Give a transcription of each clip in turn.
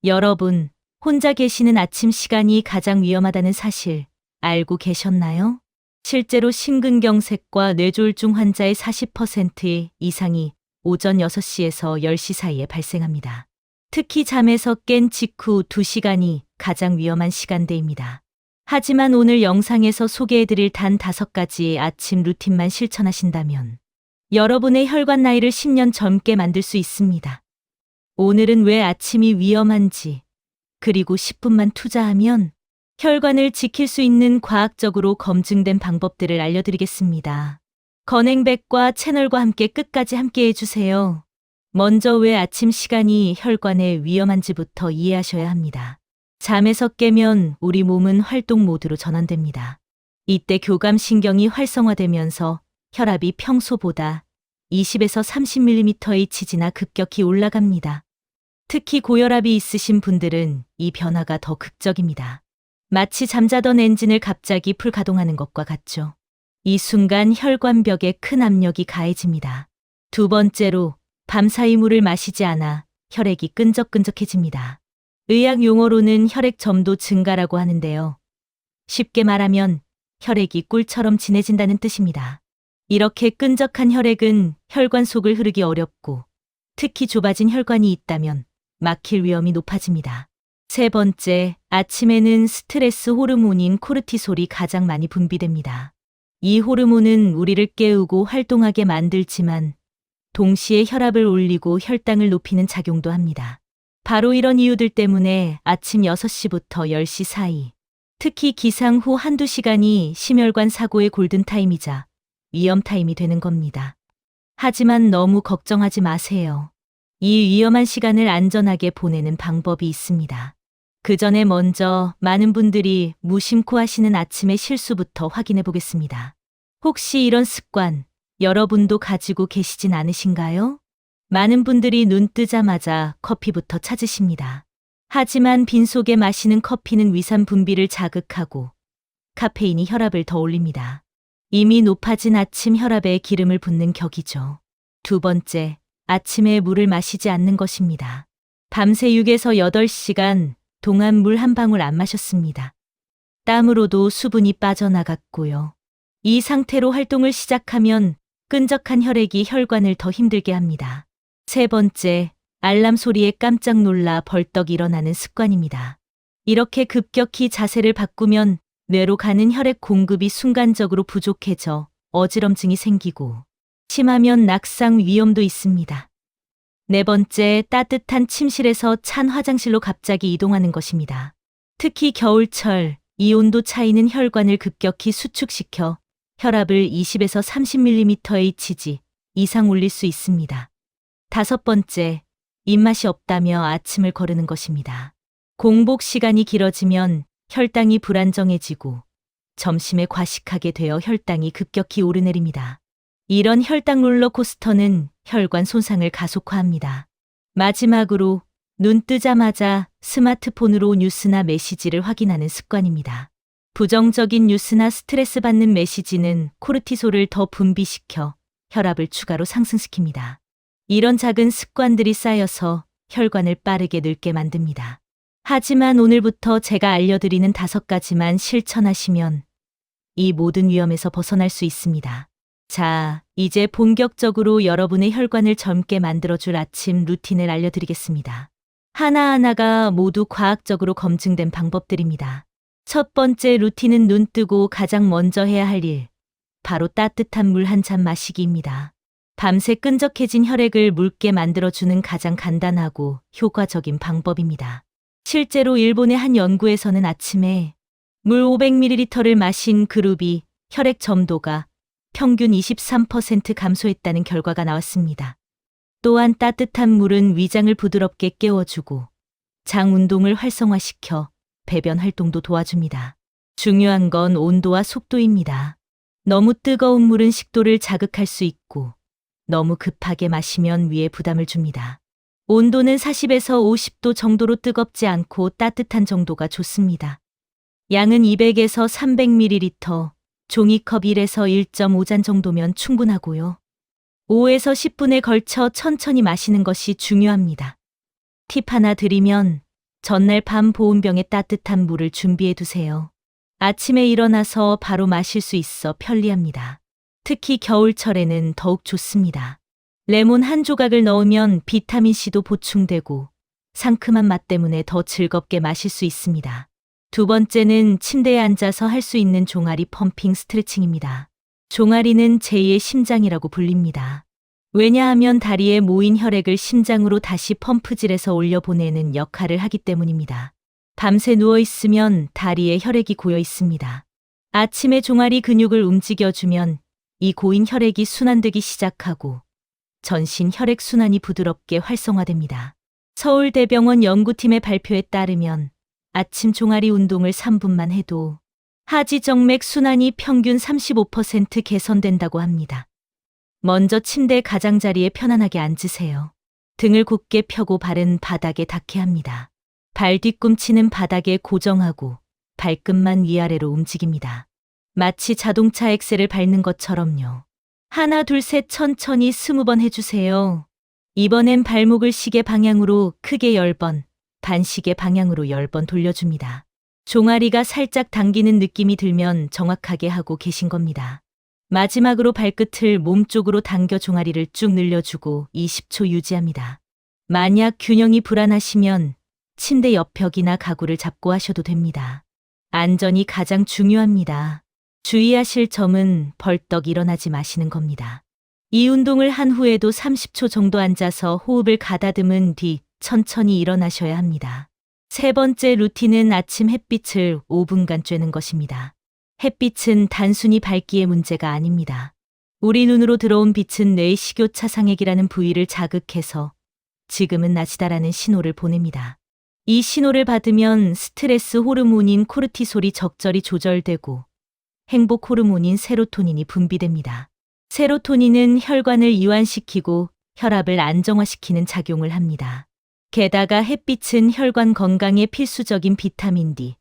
여러분, 혼자 계시는 아침 시간이 가장 위험하다는 사실 알고 계셨나요? 실제로 심근경색과 뇌졸중 환자의 40% 이상이 오전 6시에서 10시 사이에 발생합니다. 특히 잠에서 깬 직후 2시간이 가장 위험한 시간대입니다. 하지만 오늘 영상에서 소개해드릴 단 5가지의 아침 루틴만 실천하신다면 여러분의 혈관 나이를 10년 젊게 만들 수 있습니다. 오늘은 왜 아침이 위험한지, 그리고 10분만 투자하면 혈관을 지킬 수 있는 과학적으로 검증된 방법들을 알려드리겠습니다. 건행백과 채널과 함께 끝까지 함께 해주세요. 먼저 왜 아침 시간이 혈관에 위험한지부터 이해하셔야 합니다. 잠에서 깨면 우리 몸은 활동 모드로 전환됩니다. 이때 교감신경이 활성화되면서 혈압이 평소보다 20에서 30mm의 지지나 급격히 올라갑니다. 특히 고혈압이 있으신 분들은 이 변화가 더 극적입니다. 마치 잠자던 엔진을 갑자기 풀가동하는 것과 같죠. 이 순간 혈관벽에 큰 압력이 가해집니다. 두 번째로, 밤사이 물을 마시지 않아 혈액이 끈적끈적해집니다. 의학 용어로는 혈액 점도 증가라고 하는데요. 쉽게 말하면 혈액이 꿀처럼 진해진다는 뜻입니다. 이렇게 끈적한 혈액은 혈관 속을 흐르기 어렵고, 특히 좁아진 혈관이 있다면 막힐 위험이 높아집니다. 세 번째, 아침에는 스트레스 호르몬인 코르티솔이 가장 많이 분비됩니다. 이 호르몬은 우리를 깨우고 활동하게 만들지만 동시에 혈압을 올리고 혈당을 높이는 작용도 합니다. 바로 이런 이유들 때문에 아침 6시부터 10시 사이, 특히 기상 후 한두 시간이 심혈관 사고의 골든타임이자 위험타임이 되는 겁니다. 하지만 너무 걱정하지 마세요. 이 위험한 시간을 안전하게 보내는 방법이 있습니다. 그 전에 먼저 많은 분들이 무심코 하시는 아침의 실수부터 확인해 보겠습니다. 혹시 이런 습관, 여러분도 가지고 계시진 않으신가요? 많은 분들이 눈 뜨자마자 커피부터 찾으십니다. 하지만 빈속에 마시는 커피는 위산 분비를 자극하고 카페인이 혈압을 더 올립니다. 이미 높아진 아침 혈압에 기름을 붓는 격이죠. 두 번째, 아침에 물을 마시지 않는 것입니다. 밤새 6에서 8시간 동안 물 한 방울 안 마셨습니다. 땀으로도 수분이 빠져나갔고요. 이 상태로 활동을 시작하면 끈적한 혈액이 혈관을 더 힘들게 합니다. 세 번째, 알람 소리에 깜짝 놀라 벌떡 일어나는 습관입니다. 이렇게 급격히 자세를 바꾸면 뇌로 가는 혈액 공급이 순간적으로 부족해져 어지럼증이 생기고 심하면 낙상 위험도 있습니다. 네 번째, 따뜻한 침실에서 찬 화장실로 갑자기 이동하는 것입니다. 특히 겨울철, 이 온도 차이는 혈관을 급격히 수축시켜 혈압을 20에서 30mm의 지지 이상 올릴 수 있습니다. 다섯 번째, 입맛이 없다며 아침을 거르는 것입니다. 공복 시간이 길어지면 혈당이 불안정해지고 점심에 과식하게 되어 혈당이 급격히 오르내립니다. 이런 혈당 롤러코스터는 혈관 손상을 가속화합니다. 마지막으로 눈 뜨자마자 스마트폰으로 뉴스나 메시지를 확인하는 습관입니다. 부정적인 뉴스나 스트레스 받는 메시지는 코르티솔을 더 분비시켜 혈압을 추가로 상승시킵니다. 이런 작은 습관들이 쌓여서 혈관을 빠르게 늙게 만듭니다. 하지만 오늘부터 제가 알려드리는 5가지만 실천하시면 이 모든 위험에서 벗어날 수 있습니다. 자, 이제 본격적으로 여러분의 혈관을 젊게 만들어줄 아침 루틴을 알려드리겠습니다. 하나하나가 모두 과학적으로 검증된 방법들입니다. 첫 번째 루틴은 눈 뜨고 가장 먼저 해야 할 일, 바로 따뜻한 물 한 잔 마시기입니다. 밤새 끈적해진 혈액을 묽게 만들어주는 가장 간단하고 효과적인 방법입니다. 실제로 일본의 한 연구에서는 아침에 물 500ml를 마신 그룹이 혈액 점도가 평균 23% 감소했다는 결과가 나왔습니다. 또한 따뜻한 물은 위장을 부드럽게 깨워주고 장 운동을 활성화시켜 배변 활동도 도와줍니다. 중요한 건 온도와 속도입니다. 너무 뜨거운 물은 식도를 자극할 수 있고 너무 급하게 마시면 위에 부담을 줍니다. 온도는 40에서 50도 정도로 뜨겁지 않고 따뜻한 정도가 좋습니다. 양은 200에서 300ml, 종이컵 1에서 1.5잔 정도면 충분하고요. 5에서 10분에 걸쳐 천천히 마시는 것이 중요합니다. 팁 하나 드리면 전날 밤 보온병에 따뜻한 물을 준비해 두세요. 아침에 일어나서 바로 마실 수 있어 편리합니다. 특히 겨울철에는 더욱 좋습니다. 레몬 한 조각을 넣으면 비타민C도 보충되고 상큼한 맛 때문에 더 즐겁게 마실 수 있습니다. 두 번째는 침대에 앉아서 할 수 있는 종아리 펌핑 스트레칭입니다. 종아리는 제2의 심장이라고 불립니다. 왜냐하면 다리에 모인 혈액을 심장으로 다시 펌프질해서 올려보내는 역할을 하기 때문입니다. 밤새 누워있으면 다리에 혈액이 고여 있습니다. 아침에 종아리 근육을 움직여주면 이 고인 혈액이 순환되기 시작하고 전신 혈액 순환이 부드럽게 활성화됩니다. 서울대병원 연구팀의 발표에 따르면 아침 종아리 운동을 3분만 해도 하지정맥 순환이 평균 35% 개선된다고 합니다. 먼저 침대 가장자리에 편안하게 앉으세요. 등을 곧게 펴고 발은 바닥에 닿게 합니다. 발 뒤꿈치는 바닥에 고정하고 발끝만 위아래로 움직입니다. 마치 자동차 엑셀을 밟는 것처럼요. 하나, 둘, 셋 천천히 20번 해주세요. 이번엔 발목을 시계 방향으로 크게 10번, 반시계 방향으로 10번 돌려줍니다. 종아리가 살짝 당기는 느낌이 들면 정확하게 하고 계신 겁니다. 마지막으로 발끝을 몸쪽으로 당겨 종아리를 쭉 늘려주고 20초 유지합니다. 만약 균형이 불안하시면 침대 옆벽이나 가구를 잡고 하셔도 됩니다. 안전이 가장 중요합니다. 주의하실 점은 벌떡 일어나지 마시는 겁니다. 이 운동을 한 후에도 30초 정도 앉아서 호흡을 가다듬은 뒤 천천히 일어나셔야 합니다. 세 번째 루틴은 아침 햇빛을 5분간 쬐는 것입니다. 햇빛은 단순히 밝기의 문제가 아닙니다. 우리 눈으로 들어온 빛은 뇌의 식욕차상액이라는 부위를 자극해서 지금은 낮이다라는 신호를 보냅니다. 이 신호를 받으면 스트레스 호르몬인 코르티솔이 적절히 조절되고 행복 호르몬인 세로토닌이 분비됩니다. 세로토닌은 혈관을 이완시키고 혈압을 안정화시키는 작용을 합니다. 게다가 햇빛은 혈관 건강에 필수적인 비타민 D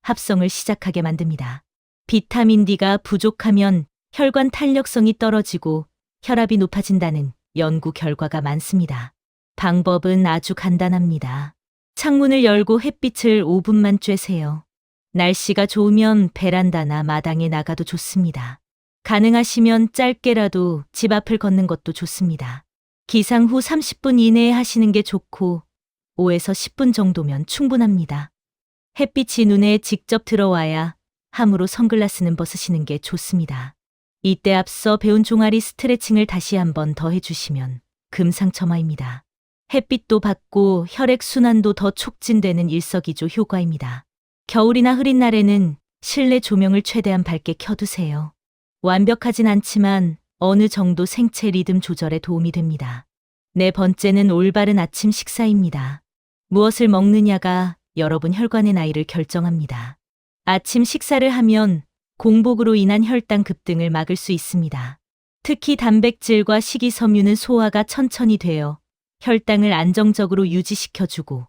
합성을 시작하게 만듭니다. 비타민 D가 부족하면 혈관 탄력성이 떨어지고 혈압이 높아진다는 연구 결과가 많습니다. 방법은 아주 간단합니다. 창문을 열고 햇빛을 5분만 쬐세요. 날씨가 좋으면 베란다나 마당에 나가도 좋습니다. 가능하시면 짧게라도 집 앞을 걷는 것도 좋습니다. 기상 후 30분 이내에 하시는 게 좋고 5에서 10분 정도면 충분합니다. 햇빛이 눈에 직접 들어와야 함으로 선글라스는 벗으시는 게 좋습니다. 이때 앞서 배운 종아리 스트레칭을 다시 한번 더 해주시면 금상첨화입니다. 햇빛도 받고 혈액 순환도 더 촉진되는 일석이조 효과입니다. 겨울이나 흐린 날에는 실내 조명을 최대한 밝게 켜두세요. 완벽하진 않지만 어느 정도 생체 리듬 조절에 도움이 됩니다. 네 번째는 올바른 아침 식사입니다. 무엇을 먹느냐가 여러분 혈관의 나이를 결정합니다. 아침 식사를 하면 공복으로 인한 혈당 급등을 막을 수 있습니다. 특히 단백질과 식이섬유는 소화가 천천히 되어 혈당을 안정적으로 유지시켜주고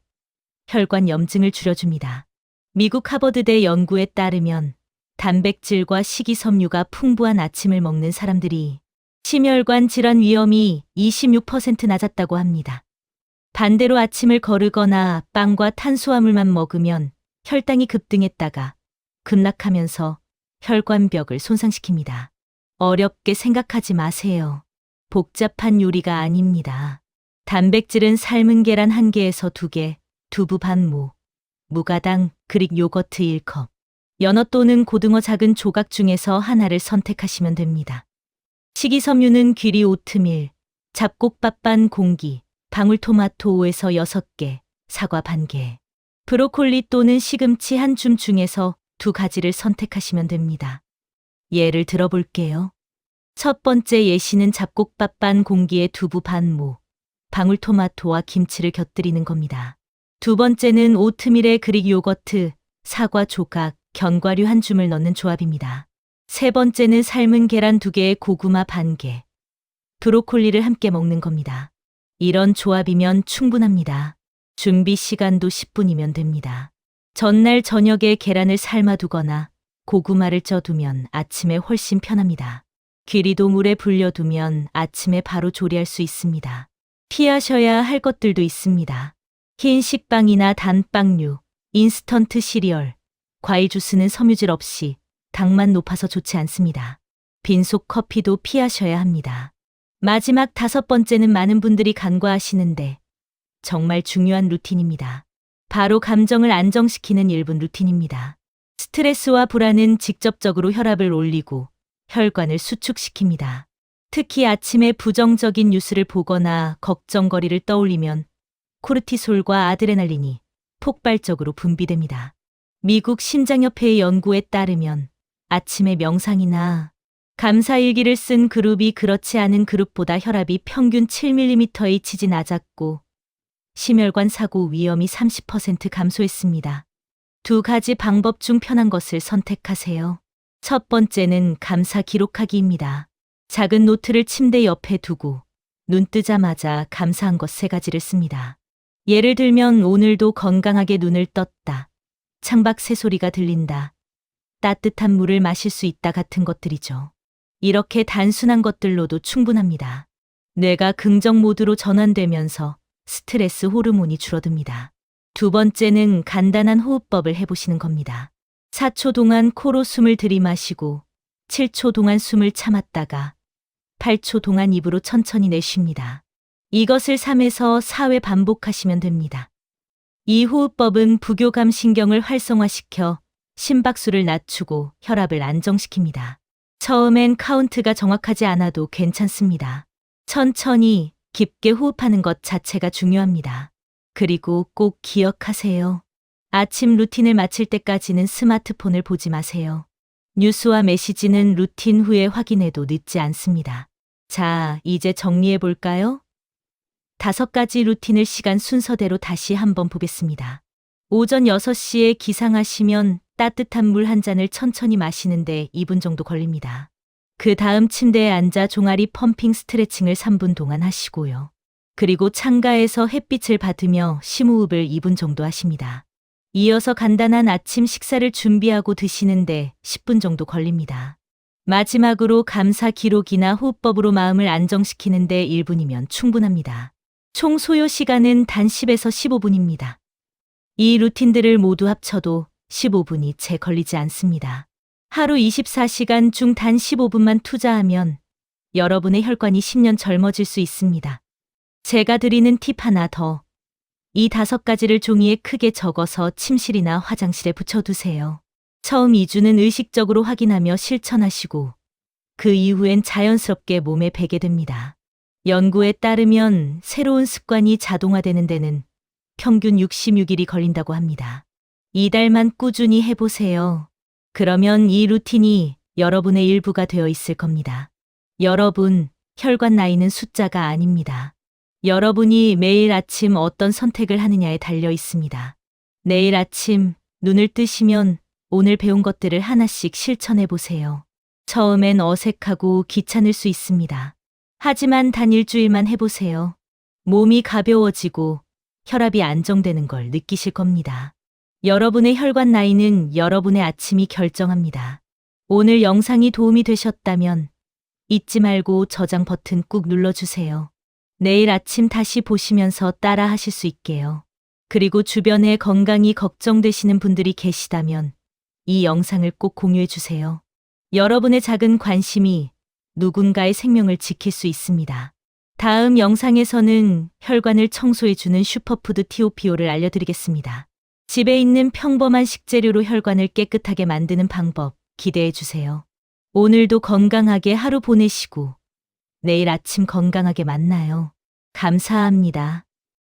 혈관 염증을 줄여줍니다. 미국 하버드대 연구에 따르면 단백질과 식이섬유가 풍부한 아침을 먹는 사람들이 심혈관 질환 위험이 26% 낮았다고 합니다. 반대로 아침을 거르거나 빵과 탄수화물만 먹으면 혈당이 급등했다가 급락하면서 혈관벽을 손상시킵니다. 어렵게 생각하지 마세요. 복잡한 요리가 아닙니다. 단백질은 삶은 계란 1개에서 2개, 두부 반모, 무가당, 그릭 요거트 1컵, 연어 또는 고등어 작은 조각 중에서 하나를 선택하시면 됩니다. 식이섬유는 귀리 오트밀, 잡곡밥 반 공기, 방울토마토 5에서 6개, 사과 반 개, 브로콜리 또는 시금치 한 줌 중에서 2가지를 선택하시면 됩니다. 예를 들어볼게요. 첫 번째 예시는 잡곡밥 반 공기에 두부 반모, 방울토마토와 김치를 곁들이는 겁니다. 두 번째는 오트밀에 그릭 요거트, 사과 조각, 견과류 한 줌을 넣는 조합입니다. 세 번째는 삶은 계란 2개에 고구마 반 개, 브로콜리를 함께 먹는 겁니다. 이런 조합이면 충분합니다. 준비 시간도 10분이면 됩니다. 전날 저녁에 계란을 삶아두거나 고구마를 쪄두면 아침에 훨씬 편합니다. 귀리도 물에 불려두면 아침에 바로 조리할 수 있습니다. 피하셔야 할 것들도 있습니다. 흰 식빵이나 단빵류, 인스턴트 시리얼, 과일 주스는 섬유질 없이 당만 높아서 좋지 않습니다. 빈속 커피도 피하셔야 합니다. 마지막 5번째는 많은 분들이 간과하시는데 정말 중요한 루틴입니다. 바로 감정을 안정시키는 1분 루틴입니다. 스트레스와 불안은 직접적으로 혈압을 올리고 혈관을 수축시킵니다. 특히 아침에 부정적인 뉴스를 보거나 걱정거리를 떠올리면 코르티솔과 아드레날린이 폭발적으로 분비됩니다. 미국 심장협회의 연구에 따르면 아침에 명상이나 감사일기를 쓴 그룹이 그렇지 않은 그룹보다 혈압이 평균 7mmHg 낮았고 심혈관 사고 위험이 30% 감소했습니다. 2가지 방법 중 편한 것을 선택하세요. 첫 번째는 감사 기록하기입니다. 작은 노트를 침대 옆에 두고 눈 뜨자마자 감사한 것 3가지를 씁니다. 예를 들면 오늘도 건강하게 눈을 떴다. 창밖 새소리가 들린다. 따뜻한 물을 마실 수 있다 같은 것들이죠. 이렇게 단순한 것들로도 충분합니다. 뇌가 긍정 모드로 전환되면서 스트레스 호르몬이 줄어듭니다. 2번째는 간단한 호흡법을 해보시는 겁니다. 4초 동안 코로 숨을 들이마시고 7초 동안 숨을 참았다가 8초 동안 입으로 천천히 내쉽니다. 이것을 3에서 4회 반복하시면 됩니다. 이 호흡법은 부교감 신경을 활성화시켜 심박수를 낮추고 혈압을 안정시킵니다. 처음엔 카운트가 정확하지 않아도 괜찮습니다. 천천히 깊게 호흡하는 것 자체가 중요합니다. 그리고 꼭 기억하세요. 아침 루틴을 마칠 때까지는 스마트폰을 보지 마세요. 뉴스와 메시지는 루틴 후에 확인해도 늦지 않습니다. 자, 이제 정리해 볼까요? 5가지 루틴을 시간 순서대로 다시 한번 보겠습니다. 오전 6시에 기상하시면 따뜻한 물 한 잔을 천천히 마시는데 2분 정도 걸립니다. 그 다음 침대에 앉아 종아리 펌핑 스트레칭을 3분 동안 하시고요. 그리고 창가에서 햇빛을 받으며 심호흡을 2분 정도 하십니다. 이어서 간단한 아침 식사를 준비하고 드시는데 10분 정도 걸립니다. 마지막으로 감사 기록이나 호흡법으로 마음을 안정시키는데 1분이면 충분합니다. 총 소요 시간은 단 10에서 15분입니다. 이 루틴들을 모두 합쳐도 15분이 채 걸리지 않습니다. 하루 24시간 중 단 15분만 투자하면 여러분의 혈관이 10년 젊어질 수 있습니다. 제가 드리는 팁 하나 더. 이 5가지를 종이에 크게 적어서 침실이나 화장실에 붙여두세요. 처음 2주는 의식적으로 확인하며 실천하시고 그 이후엔 자연스럽게 몸에 배게 됩니다. 연구에 따르면 새로운 습관이 자동화되는 데는 평균 66일이 걸린다고 합니다. 2달만 꾸준히 해보세요. 그러면 이 루틴이 여러분의 일부가 되어 있을 겁니다. 여러분, 혈관 나이는 숫자가 아닙니다. 여러분이 매일 아침 어떤 선택을 하느냐에 달려 있습니다. 내일 아침 눈을 뜨시면 오늘 배운 것들을 하나씩 실천해 보세요. 처음엔 어색하고 귀찮을 수 있습니다. 하지만 단 일주일만 해보세요. 몸이 가벼워지고 혈압이 안정되는 걸 느끼실 겁니다. 여러분의 혈관 나이는 여러분의 아침이 결정합니다. 오늘 영상이 도움이 되셨다면 잊지 말고 저장 버튼 꾹 눌러주세요. 내일 아침 다시 보시면서 따라 하실 수 있게요. 그리고 주변에 건강이 걱정되시는 분들이 계시다면 이 영상을 꼭 공유해 주세요. 여러분의 작은 관심이 누군가의 생명을 지킬 수 있습니다. 다음 영상에서는 혈관을 청소해주는 슈퍼푸드 TOPO를 알려드리겠습니다. 집에 있는 평범한 식재료로 혈관을 깨끗하게 만드는 방법 기대해 주세요. 오늘도 건강하게 하루 보내시고 내일 아침 건강하게 만나요. 감사합니다.